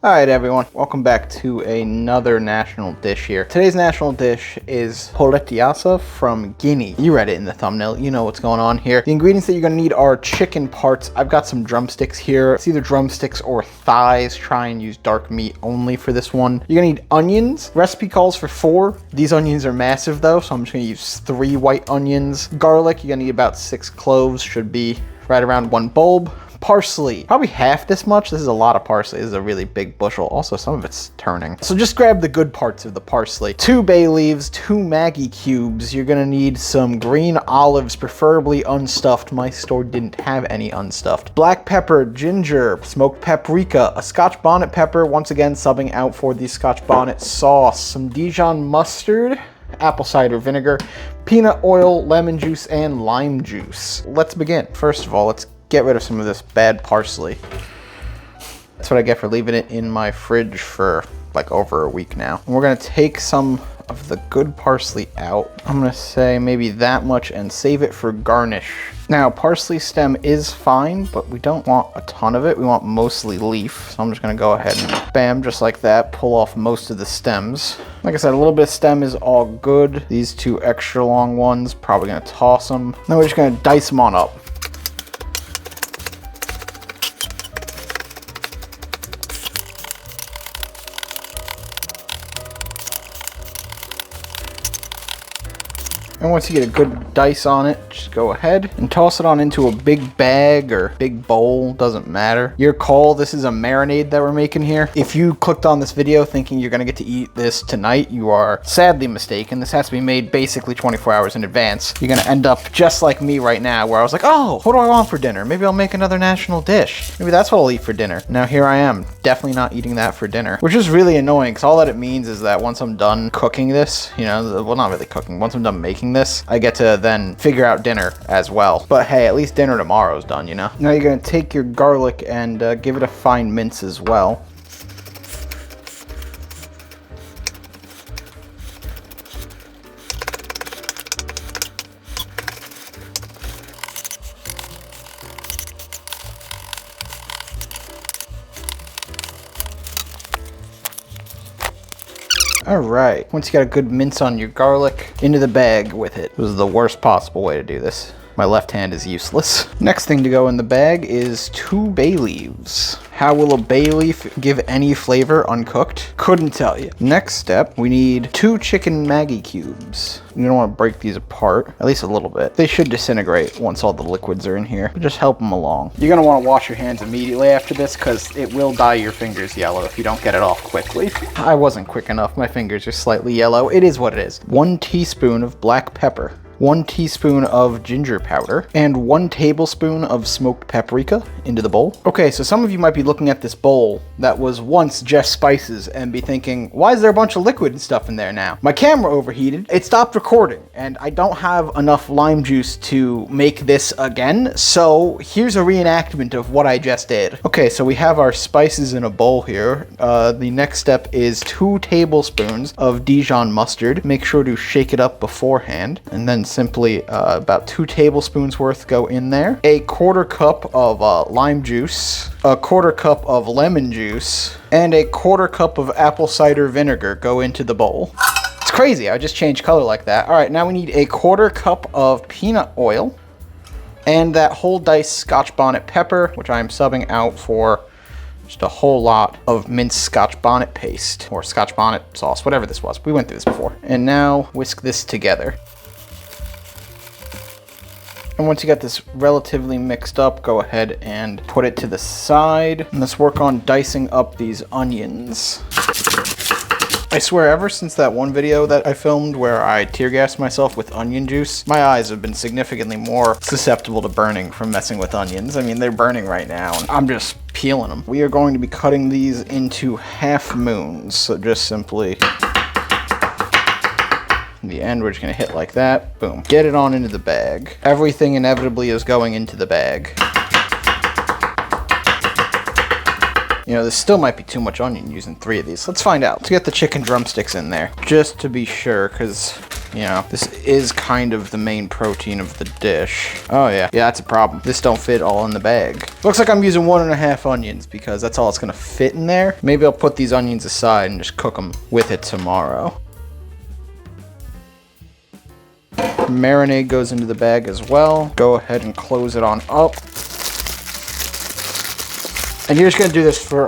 Alright everyone, welcome back to another national dish here. Today's national dish is Poulet Yassa from Guinea. You read it in the thumbnail, you know what's going on here. The ingredients that you're going to need are chicken parts. I've got some drumsticks here. It's either drumsticks or thighs. Try and use dark meat only for this one. You're going to need onions. Recipe calls for 4. These onions are massive though, so I'm just going to use 3 white onions. Garlic, you're going to need about 6 cloves, should be right around 1 bulb. Parsley, probably half this much. This is a lot of parsley. This is a really big bushel. Also, some of it's turning. So just grab the good parts of the parsley. 2 bay leaves, 2 Maggi cubes. You're gonna need some green olives, preferably unstuffed. My store didn't have any unstuffed. Black pepper, ginger, smoked paprika, a Scotch bonnet pepper, once again subbing out for the Scotch bonnet sauce, some Dijon mustard, apple cider vinegar, peanut oil, lemon juice, and lime juice. Let's begin. First of all, let's get rid of some of this bad parsley. That's what I get for leaving it in my fridge for like over a week now. And we're gonna take some of the good parsley out. I'm gonna say maybe that much and save it for garnish. Now, parsley stem is fine, but we don't want a ton of it. We want mostly leaf. So I'm just gonna go ahead and bam, just like that, pull off most of the stems. Like I said, a little bit of stem is all good. These 2 extra long ones, probably gonna toss them. Then we're just gonna dice them on up. And once you get a good dice on it, just go ahead and toss it on into a big bag or big bowl, doesn't matter. Your call, this is a marinade that we're making here. If you clicked on this video thinking you're gonna get to eat this tonight, you are sadly mistaken. This has to be made basically 24 hours in advance. You're gonna end up just like me right now, where I was like, oh, what do I want for dinner? Maybe I'll make another national dish. Maybe that's what I'll eat for dinner. Now here I am, definitely not eating that for dinner, which is really annoying because all that it means is that once I'm done cooking this, you know, well, not really cooking, once I'm done making this, I get to then figure out dinner as well. But hey, at least dinner tomorrow's done, you know? Now you're gonna take your garlic and give it a fine mince as well. All right, once you got a good mince on your garlic, into the bag with it. This is the worst possible way to do this. My left hand is useless. Next thing to go in the bag is 2 bay leaves. How will a bay leaf give any flavor uncooked? Couldn't tell you. Next step, we need 2 chicken Maggi cubes. You don't want to break these apart, at least a little bit. They should disintegrate once all the liquids are in here, but just help them along. You're gonna want to wash your hands immediately after this because it will dye your fingers yellow if you don't get it off quickly. I wasn't quick enough, my fingers are slightly yellow. It is what it is. 1 teaspoon of black pepper, 1 teaspoon of ginger powder, and 1 tablespoon of smoked paprika into the bowl. Okay, so some of you might be looking at this bowl that was once just spices and be thinking, why is there a bunch of liquid and stuff in there now? My camera overheated, it stopped recording, and I don't have enough lime juice to make this again, so here's a reenactment of what I just did. Okay, so we have our spices in a bowl here. The next step is 2 tablespoons of Dijon mustard. Make sure to shake it up beforehand, and then simply about 2 tablespoons worth go in there. A 1/4 cup of lime juice, a 1/4 cup of lemon juice, and a 1/4 cup of apple cider vinegar go into the bowl. It's crazy, I just changed color like that. All right, now we need a 1/4 cup of peanut oil and that whole diced Scotch bonnet pepper, which I'm subbing out for just a whole lot of minced Scotch bonnet paste or Scotch bonnet sauce, whatever this was. We went through this before. And now whisk this together. And once you got this relatively mixed up, go ahead and put it to the side. And let's work on dicing up these onions. I swear, ever since that one video that I filmed where I tear gassed myself with onion juice, my eyes have been significantly more susceptible to burning from messing with onions. I mean, they're burning right now, and I'm just peeling them. We are going to be cutting these into half moons, so just simply in the end, we're just gonna hit like that. Boom. Get it on into the bag. Everything inevitably is going into the bag. You know, this still might be too much onion using 3 of these. Let's find out. Let's get the chicken drumsticks in there, just to be sure, because, you know, this is kind of the main protein of the dish. Oh, yeah. Yeah, that's a problem. This don't fit all in the bag. Looks like I'm using 1.5 onions, because that's all it's going to fit in there. Maybe I'll put these onions aside and just cook them with it tomorrow. Marinade goes into the bag as well. Go ahead and close it on up. And you're just gonna do this for,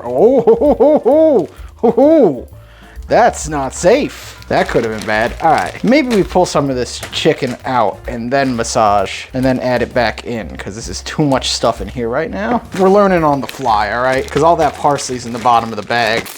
that's not safe. That could have been bad. All right, maybe we pull some of this chicken out and then massage and then add it back in, because this is too much stuff in here right now. We're learning on the fly, all right? Because all that parsley's in the bottom of the bag.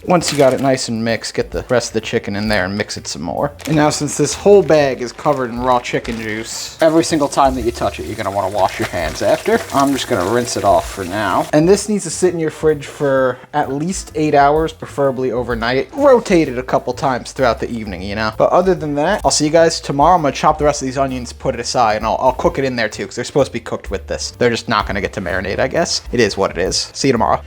Once you got it nice and mixed, get the rest of the chicken in there and mix it some more. And now, since this whole bag is covered in raw chicken juice, every single time that you touch it, you're gonna wanna wash your hands after. I'm just gonna rinse it off for now. And this needs to sit in your fridge for at least 8 hours, preferably overnight. Rotate it a couple times throughout the evening, you know? But other than that, I'll see you guys tomorrow. I'm gonna chop the rest of these onions, put it aside, and I'll cook it in there too, because they're supposed to be cooked with this. They're just not gonna get to marinate, I guess. It is what it is. See you tomorrow.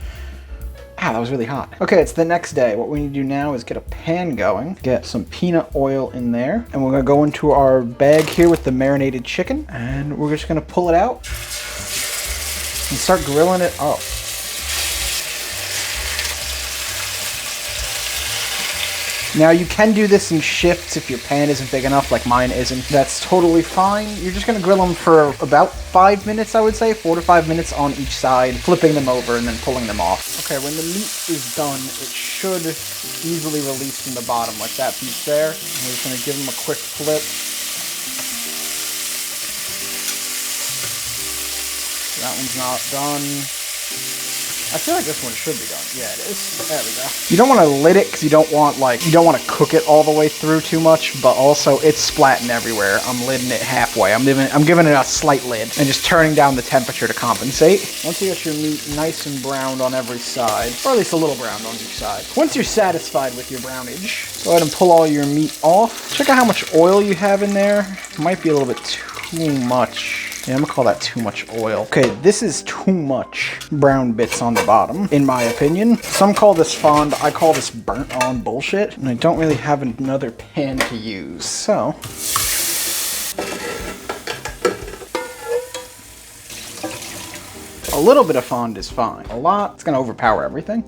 Ah, that was really hot. Okay, it's the next day. What we need to do now is get a pan going, get some peanut oil in there, and we're gonna go into our bag here with the marinated chicken, and we're just gonna pull it out and start grilling it up. Now, you can do this in shifts if your pan isn't big enough, like mine isn't. That's totally fine. You're just gonna grill them for about 5 minutes, I would say, 4 to 5 minutes on each side, flipping them over and then pulling them off. Okay, when the meat is done, it should easily release from the bottom, like that piece there. And we're just gonna give them a quick flip. That one's not done. I feel like this one should be done. Yeah, it is. There we go. You don't want to lid it because you don't want to cook it all the way through too much, but also it's splatting everywhere. I'm lidding it halfway. I'm giving it a slight lid and just turning down the temperature to compensate. Once you get your meat nice and browned on every side, or at least a little browned on each side. Once you're satisfied with your brownage, go ahead and pull all your meat off. Check out how much oil you have in there. It might be a little bit too much. Yeah, I'm gonna call that too much oil. Okay, this is too much brown bits on the bottom, in my opinion. Some call this fond, I call this burnt on bullshit, and I don't really have another pan to use, so. A little bit of fond is fine. A lot, it's gonna overpower everything.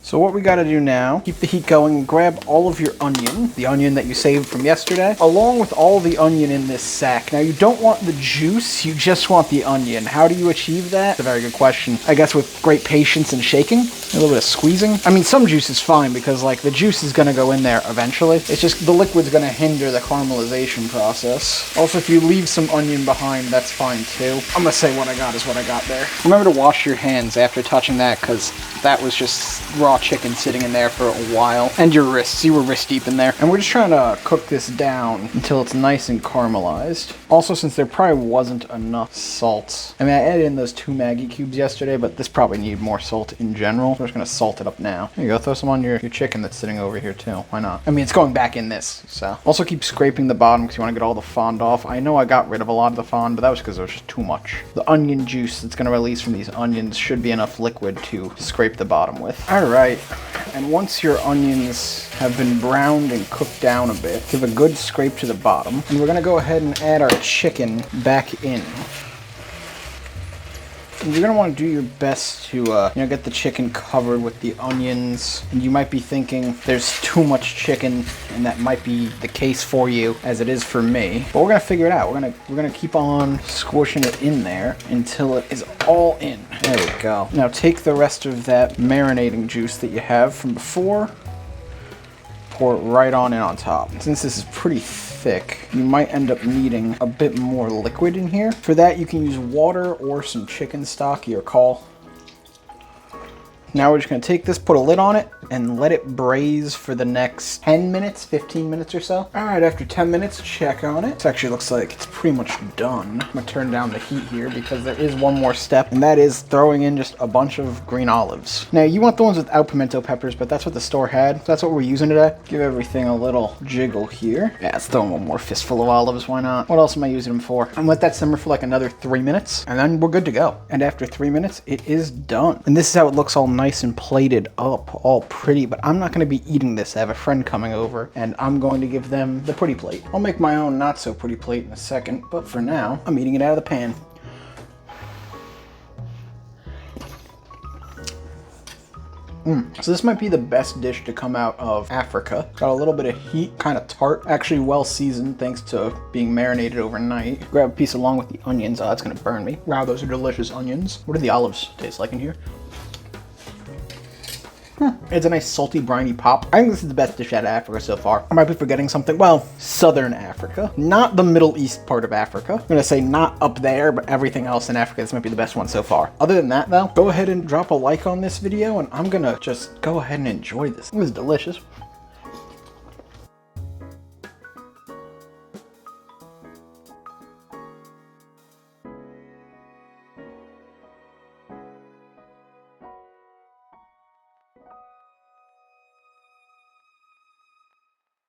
So what we gotta do now, keep the heat going, and grab all of your onion, the onion that you saved from yesterday, along with all the onion in this sack. Now, you don't want the juice, you just want the onion. How do you achieve that? It's a very good question. I guess with great patience and shaking, a little bit of squeezing. I mean, some juice is fine because, like, the juice is gonna go in there eventually. It's just the liquid's gonna hinder the caramelization process. Also, if you leave some onion behind, that's fine too. I'm gonna say what I got is what I got there. Remember to wash your hands after touching that, because that was just raw chicken sitting in there for a while. And your wrists, you were wrist deep in there. And we're just trying to cook this down until it's nice and caramelized. Also, since there probably wasn't enough salt, I mean, I added in those 2 Maggi cubes yesterday, but this probably needed more salt in general. We're just gonna salt it up now. There you go, throw some on your chicken that's sitting over here too. Why not? I mean, it's going back in this, so. Also keep scraping the bottom because you wanna get all the fond off. I know I got rid of a lot of the fond, but that was because there was just too much. The onion juice that's gonna release from these onions should be enough liquid to scrape the bottom with. All right. And once your onions have been browned and cooked down a bit, give a good scrape to the bottom. And we're gonna go ahead and add our chicken back in. And you're gonna want to do your best to get the chicken covered with the onions. And you might be thinking there's too much chicken, and that might be the case for you, as it is for me. But we're gonna figure it out. We're gonna keep on squishing it in there until it is all in. There we go. Now take the rest of that marinating juice that you have from before, pour it right on in on top. Since this is pretty thick, you might end up needing a bit more liquid in here. For that, you can use water or some chicken stock, your call. Now we're just gonna take this, put a lid on it, and let it braise for the next 10 minutes, 15 minutes or so. All right, after 10 minutes, check on it. This actually looks like it's pretty much done. I'm gonna turn down the heat here because there is one more step, and that is throwing in just a bunch of green olives. Now, you want the ones without pimento peppers, but that's what the store had. So that's what we're using today. Give everything a little jiggle here. Yeah, let's throw in one more fistful of olives, why not? What else am I using them for? And let that simmer for like another 3 minutes, and then we're good to go. And after 3 minutes, it is done. And this is how it looks, all nice and plated up, all pretty, but I'm not gonna be eating this. I have a friend coming over, and I'm going to give them the pretty plate. I'll make my own not so pretty plate in a second, but for now, I'm eating it out of the pan. So this might be the best dish to come out of Africa. Got a little bit of heat, kind of tart, actually well seasoned thanks to being marinated overnight. Grab a piece along with the onions. Oh, that's gonna burn me. Wow, those are delicious onions. What do the olives taste like in here? It's a nice salty, briny pop. I think this is the best dish out of Africa so far. I might be forgetting something. Well, Southern Africa, not the Middle East part of Africa. I'm gonna say not up there, but everything else in Africa, this might be the best one so far. Other than that though, go ahead and drop a like on this video, and I'm gonna just go ahead and enjoy this. It was delicious.